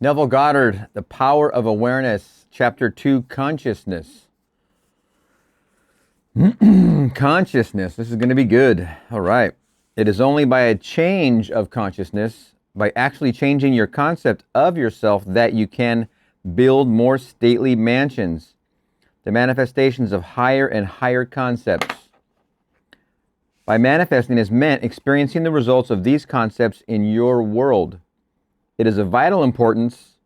Neville Goddard, The Power of Awareness, Chapter 2, Consciousness. Consciousness. This is going to be good. All right. It is only by a change of consciousness, by actually changing your concept of yourself, that you can build more stately mansions, the manifestations of higher and higher concepts. By manifesting is meant experiencing the results of these concepts in your world. It is of vital importance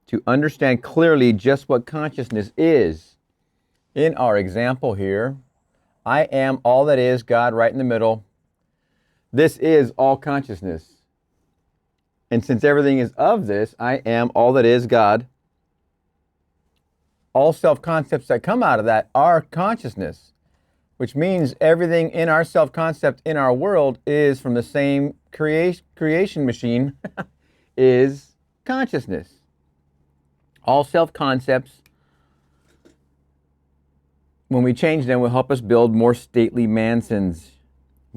to understand clearly just what consciousness is. In our example here, I am all that is, God right in the middle. This is all consciousness. And since everything is of this, I am all that is, God. All self-concepts that come out of that are consciousness, which means everything in our self-concept in our world is from the same creation machine is consciousness. All self-concepts, when we change them, will help us build more stately mansions.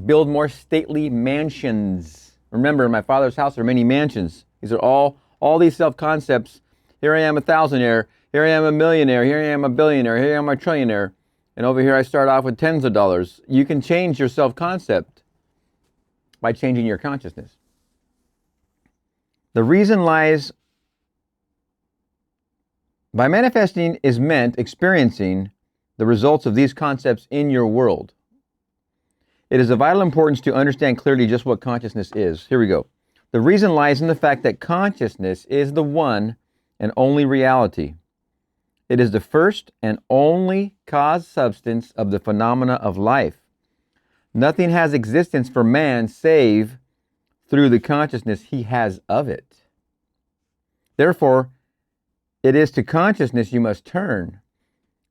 Build more stately mansions. Remember, in my Father's house are many mansions. These are all these self-concepts. Here I am a thousandaire. Here I am a millionaire. Here I am a billionaire. Here I am a trillionaire. And over here I start off with tens of dollars. You can change your self-concept by changing your consciousness. The reason lies by manifesting is meant experiencing the results of these concepts in your world. It is of vital importance to understand clearly just what consciousness is. Here we go. The reason lies in the fact that consciousness is the one and only reality. It is the first and only cause substance of the phenomena of life. Nothing has existence for man save through the consciousness he has of it. Therefore, it is to consciousness you must turn,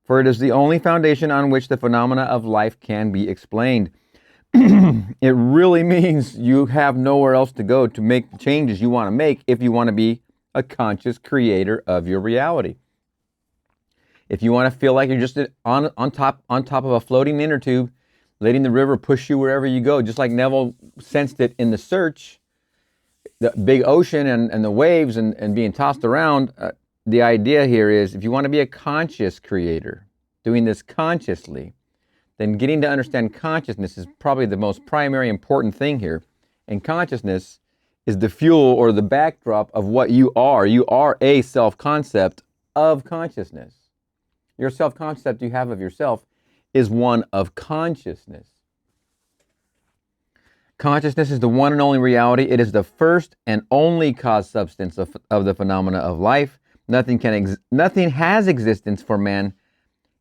for it is the only foundation on which the phenomena of life can be explained. It really means you have nowhere else to go to make the changes you want to make if you want to be a conscious creator of your reality. If you want to feel like you're just on top of a floating inner tube, letting the river push you wherever you go, just like Neville sensed it in The Search, the big ocean and the waves and being tossed around, the idea here is if you want to be a conscious creator, doing this consciously, then getting to understand consciousness is probably the most primary important thing here. And consciousness is the fuel or the backdrop of what you are. You are a self-concept of consciousness. Your self-concept you have of yourself is one of consciousness. Consciousness is the one and only reality. It is the first and only cause substance of the phenomena of life. Nothing has existence for man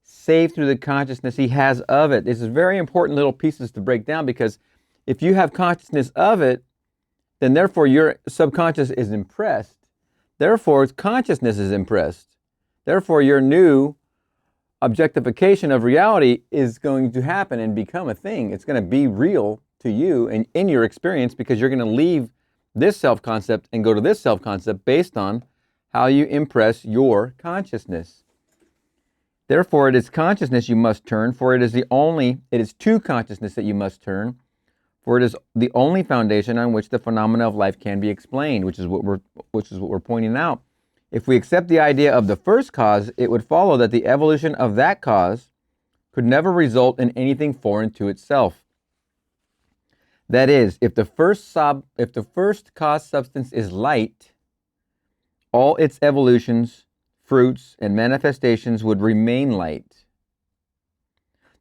save through the consciousness he has of it. This is very important little pieces to break down, because if you have consciousness of it, then therefore your subconscious is impressed. Therefore, consciousness is impressed. Therefore, your new objectification of reality is going to happen and become a thing. It's going to be real to you and in your experience, because you're going to leave this self-concept and go to this self-concept based on how you impress your consciousness. Therefore, it is consciousness you must turn, for it is to consciousness that you must turn, for it is the only foundation on which the phenomena of life can be explained, which is what we're pointing out. If we accept the idea of the first cause, it would follow that the evolution of that cause could never result in anything foreign to itself. That is, if the first cause substance is light, all its evolutions, fruits, and manifestations would remain light.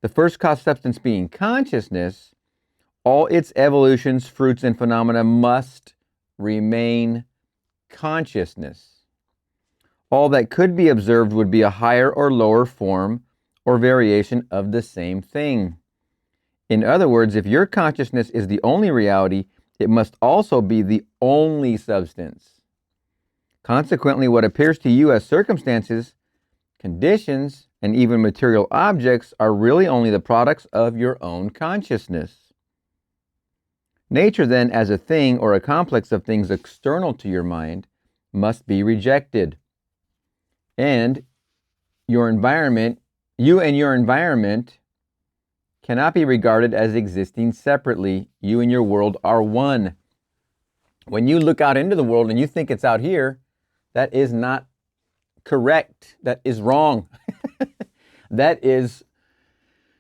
The first cause substance being consciousness, all its evolutions, fruits, and phenomena must remain consciousness. All that could be observed would be a higher or lower form or variation of the same thing. In other words, if your consciousness is the only reality, it must also be the only substance. Consequently, what appears to you as circumstances, conditions, and even material objects are really only the products of your own consciousness. Nature, then, as a thing or a complex of things external to your mind, must be rejected. And you and your environment cannot be regarded as existing separately. You and your world are one. When you look out into the world and you think it's out here, That is not correct. That is wrong. That is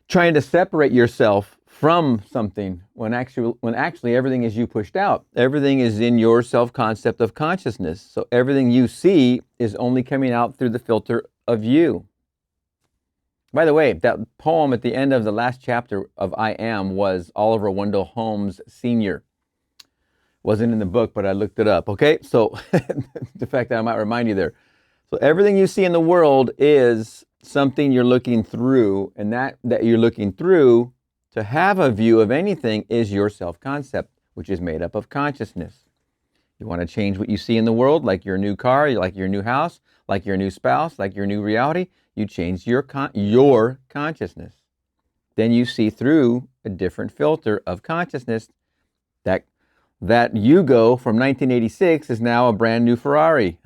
trying to separate yourself from something when actually everything is you pushed out. Everything is in your self-concept of consciousness. So everything you see is only coming out through the filter of you. By the way, that poem at the end of the last chapter of I Am was Oliver Wendell Holmes Sr. Wasn't in the book, but I looked it up, okay? So the fact that I might remind you there. So everything you see in the world is something you're looking through, and that you're looking through to have a view of anything is your self-concept, which is made up of consciousness. You want to change what you see in the world, like your new car, like your new house, like your new spouse, like your new reality, you change your consciousness. Then you see through a different filter of consciousness that Yugo from 1986 is now a brand new Ferrari.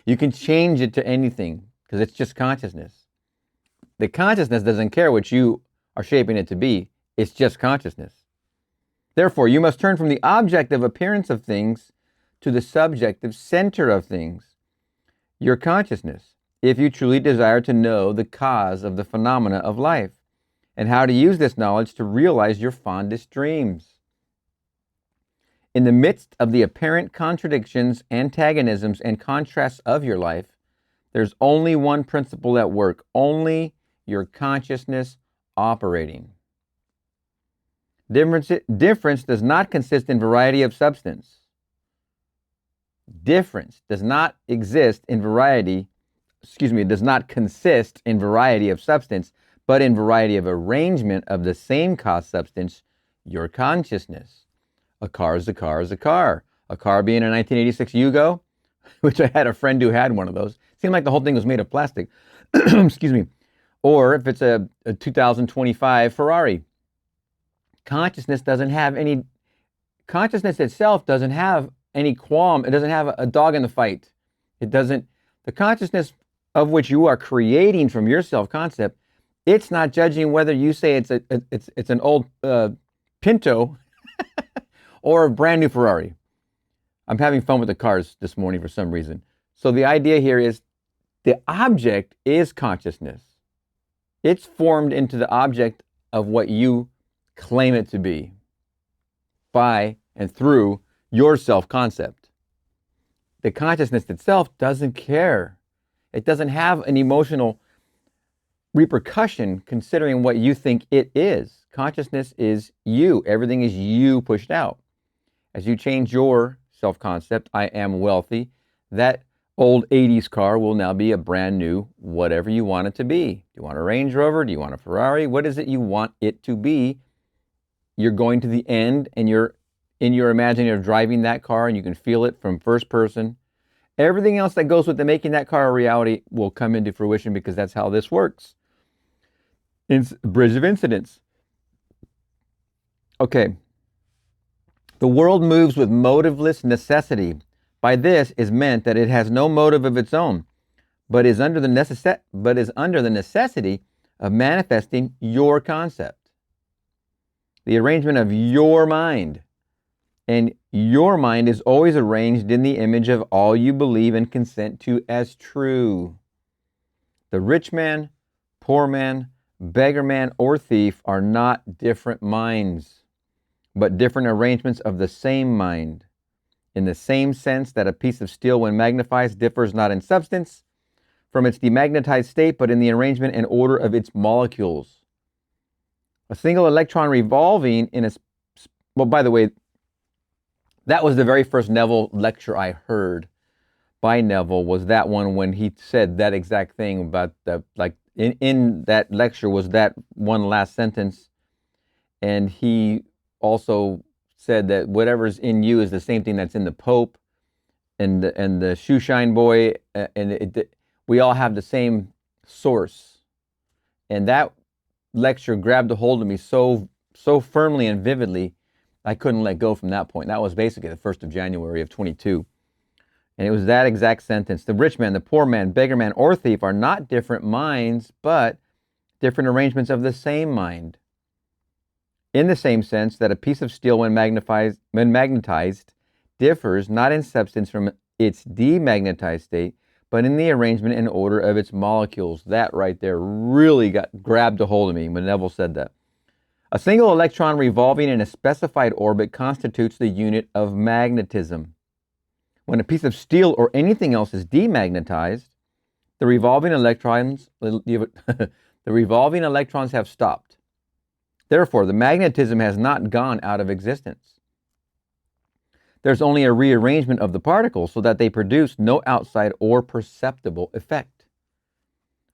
You can change it to anything because it's just consciousness. The consciousness doesn't care what you are shaping it to be. It's just consciousness. Therefore, you must turn from the objective appearance of things to the subjective center of things, your consciousness, if you truly desire to know the cause of the phenomena of life and how to use this knowledge to realize your fondest dreams. In the midst of the apparent contradictions, antagonisms, and contrasts of your life, there's only one principle at work, only your consciousness operating. Difference does not consist in variety of substance. Difference does not exist in variety, does not consist in variety of substance, but in variety of arrangement of the same cause substance, your consciousness. A car is a car is a car. A car being a 1986 Yugo, which I had a friend who had one of those. Seemed like the whole thing was made of plastic. Excuse me. Or if it's a 2025 Ferrari. Consciousness itself doesn't have any qualm. It doesn't have a dog in the fight. The consciousness of which you are creating from your self-concept, it's not judging whether you say it's an old Pinto or a brand new Ferrari. I'm having fun with the cars this morning for some reason. So the idea here is the object is consciousness. It's formed into the object of what you claim it to be by and through your self-concept. The consciousness itself doesn't care. It doesn't have an emotional repercussion considering what you think it is. Consciousness is you. Everything is you pushed out. As you change your self-concept, I am wealthy, that old 80s car will now be a brand new whatever you want it to be. Do you want a Range Rover? Do you want a Ferrari? What is it you want it to be? You're going to the end and you're in your imagination of driving that car and you can feel it from first person. Everything else that goes with the making that car a reality will come into fruition because that's how this works. It's a bridge of incidents. Okay. The world moves with motiveless necessity. By this is meant that it has no motive of its own, but is under the necessity of manifesting your concept. The arrangement of your mind. And your mind is always arranged in the image of all you believe and consent to as true. The rich man, poor man, beggar man, or thief are not different minds, but different arrangements of the same mind, in the same sense that a piece of steel, when magnified, differs not in substance from its demagnetized state, but in the arrangement and order of its molecules. A single electron revolving in a... Well, by the way, that was the very first Neville lecture I heard by Neville, was that one when he said that exact thing about the, like, in that lecture was that one last sentence. And he also said that whatever's in you is the same thing that's in the Pope and the shoe shine boy, and we all have the same source. And that lecture grabbed a hold of me so firmly and vividly, I couldn't let go from that point. That was basically the 1st of January of 22. And it was that exact sentence. The rich man, the poor man, beggar man, or thief are not different minds, but different arrangements of the same mind. In the same sense that a piece of steel, when magnetized, differs not in substance from its demagnetized state, but in the arrangement and order of its molecules. That right there really grabbed a hold of me when Neville said that. A single electron revolving in a specified orbit constitutes the unit of magnetism. When a piece of steel or anything else is demagnetized, the revolving electrons have stopped. Therefore, the magnetism has not gone out of existence. There's only a rearrangement of the particles so that they produce no outside or perceptible effect.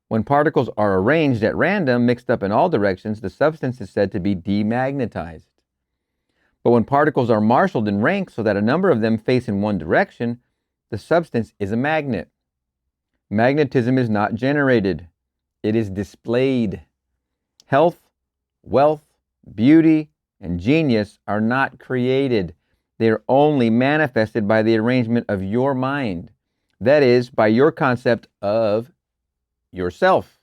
When particles are arranged at random, mixed up in all directions, the substance is said to be demagnetized. But when particles are marshaled in ranks so that a number of them face in one direction, the substance is a magnet. Magnetism is not generated, it is displayed. Health, wealth, beauty, and genius are not created. They are only manifested by the arrangement of your mind. That is, by your concept of yourself.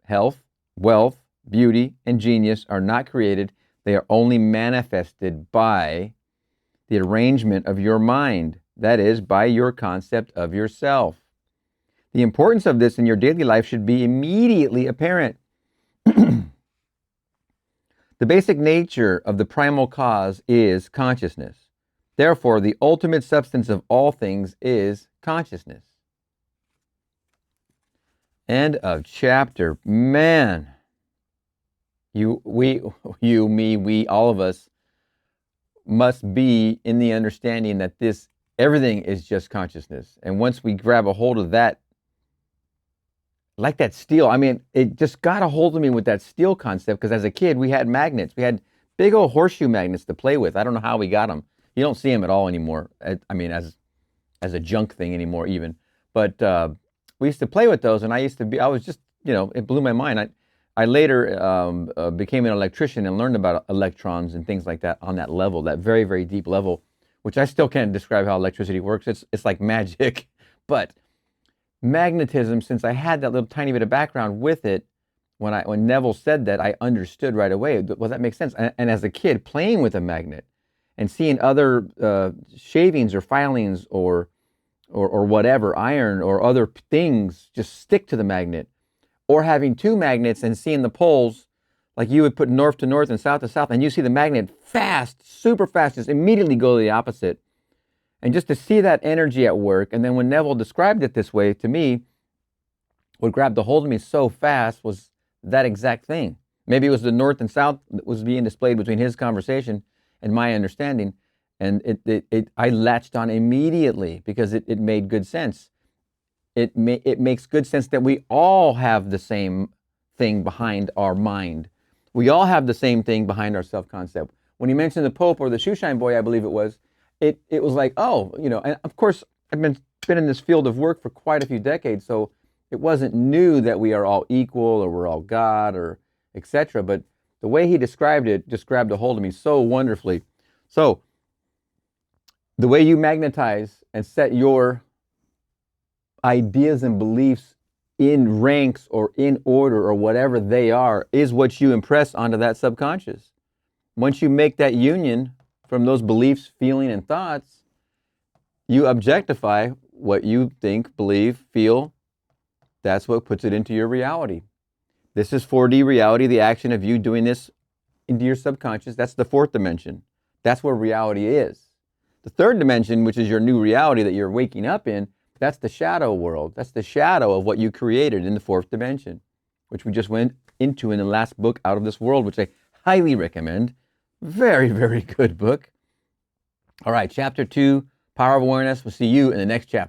Health, wealth, beauty, and genius are not created. They are only manifested by the arrangement of your mind. That is, by your concept of yourself. The importance of this in your daily life should be immediately apparent. The basic nature of the primal cause is consciousness. Therefore, the ultimate substance of all things is consciousness. End of chapter. Man, we, all of us must be in the understanding that everything is just consciousness. And once we grab a hold of that, like that steel, I mean, it just got a hold of me with that steel concept, because as a kid, we had magnets. We had big old horseshoe magnets to play with. I don't know how we got them. You don't see them at all anymore. I mean, as a junk thing anymore even. But we used to play with those, and I was just, it blew my mind. I later became an electrician and learned about electrons and things like that on that level, that very, very deep level, which I still can't describe how electricity works. It's like magic. But magnetism, since I had that little tiny bit of background with it, when Neville said that, I understood right away. Well, that makes sense. And as a kid, playing with a magnet and seeing other shavings or filings or whatever, iron or other things just stick to the magnet, or having two magnets and seeing the poles, like you would put north to north and south to south, and you see the magnet fast, super fast, just immediately go to the opposite. And just to see that energy at work, and then when Neville described it this way to me, what grabbed a hold of me so fast was that exact thing. Maybe it was the north and south that was being displayed between his conversation and my understanding, and I latched on immediately because it made good sense. It makes good sense that we all have the same thing behind our mind. We all have the same thing behind our self-concept. When you mentioned the Pope or the Shoeshine Boy, I believe it was was like, oh, and of course, I've been in this field of work for quite a few decades, so it wasn't new that we are all equal or we're all God or etc. But the way he described it just grabbed a hold of me so wonderfully. So the way you magnetize and set your ideas and beliefs in ranks or in order or whatever they are is what you impress onto that subconscious. Once you make that union from those beliefs, feeling, and thoughts, you objectify what you think, believe, feel. That's what puts it into your reality. This is 4D reality, the action of you doing this into your subconscious. That's the fourth dimension. That's where reality is. The third dimension, which is your new reality that you're waking up in, that's the shadow world. That's the shadow of what you created in the fourth dimension, which we just went into in the last book, Out of This World, which I highly recommend. Very, very good book. All right, chapter 2, Power of Awareness. We'll see you in the next chapter.